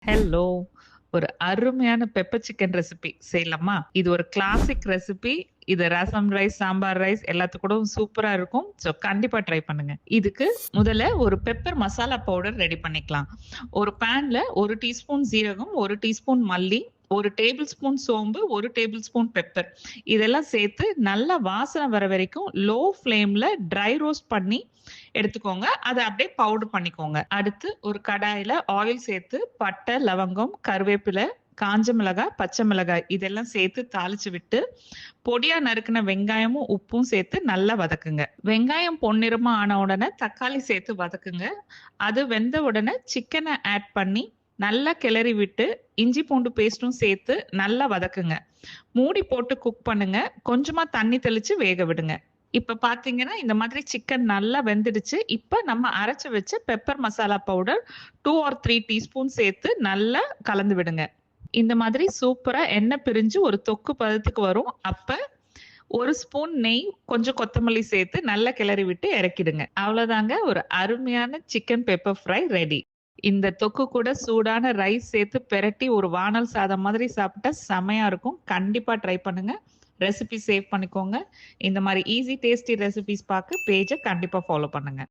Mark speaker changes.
Speaker 1: Hello! ஒரு அருமையான pepper chicken recipe செய்யலாமா? இது ஒரு கிளாசிக் ரெசிபி. இது ரசம் ரைஸ், சாம்பார் ரைஸ் எல்லாத்துக்கூடவும் சூப்பரா இருக்கும். ஸோ கண்டிப்பா ட்ரை பண்ணுங்க. இதுக்கு முதல்ல ஒரு பெப்பர் மசாலா பவுடர் ரெடி பண்ணிக்கலாம். ஒரு பேன்ல 1 டீஸ்பூன் சீரகம், 1 டீஸ்பூன் மல்லி, 1 டேபிள் ஸ்பூன் சோம்பு, 1 டேபிள் ஸ்பூன் பெப்பர் இதெல்லாம் சேர்த்து நல்லா வாசனை வர வரைக்கும் லோ ஃப்ளேம்ல ட்ரை ரோஸ்ட் பண்ணி எடுத்துக்கோங்க. அத அப்படியே பவுடர் பண்ணிக்கோங்க. அடுத்து ஒரு கடாயில ஆயில் சேர்த்து பட்டை, லவங்கம், கருவேப்பிலை, காஞ்ச மிளகாய், பச்சை மிளகாய் இதெல்லாம் சேர்த்து தாளிச்சு விட்டு, பொடியா நறுக்குன வெங்காயமும், உப்பும் சேர்த்து நல்லா வதக்குங்க. வெங்காயம் பொன்னிறமா ஆன உடனே தக்காளி சேர்த்து வதக்குங்க. அது வெந்த உடனே சிக்கன ஆட் பண்ணி நல்லா கிளறி விட்டு, இஞ்சி பூண்டு பேஸ்ட்டும் சேர்த்து நல்லா வதக்குங்க. மூடி போட்டு குக் பண்ணுங்க. கொஞ்சமா தண்ணி தெளிச்சு வேக விடுங்க. இப்ப பார்த்தீங்கன்னா, இந்த மாதிரி சிக்கன் நல்லா வெந்துடுச்சு. இப்ப நம்ம அரைச்சு வச்ச pepper masala powder 2 or 3 teaspoon சேர்த்து நல்லா கலந்து விடுங்க. இந்த மாதிரி சூப்பரா எண்ணெய் பிரிஞ்சு ஒரு தொக்கு பதத்துக்கு வரும். அப்ப 1 ஸ்பூன் நெய், கொஞ்சம் கொத்தமல்லி சேர்த்து நல்லா கிளறி விட்டு இறக்கிடுங்க. அவ்வளோதாங்க ஒரு அருமையான சிக்கன் பெப்பர் ஃப்ரை ரெடி. இந்த தொக்கு கூட சூடான ரைஸ் சேர்த்து பெரட்டி ஒரு வாணல் சாதம் மாதிரி சாப்பிட்டா செமையா இருக்கும். கண்டிப்பா ட்ரை பண்ணுங்க. ரெசிபி சேவ் பண்ணிக்கோங்க. இந்த மாரி ஈஸி டேஸ்டி ரெசிபீஸ் பார்க்க பேஜ கண்டிப்பா ஃபாலோ பண்ணுங்க.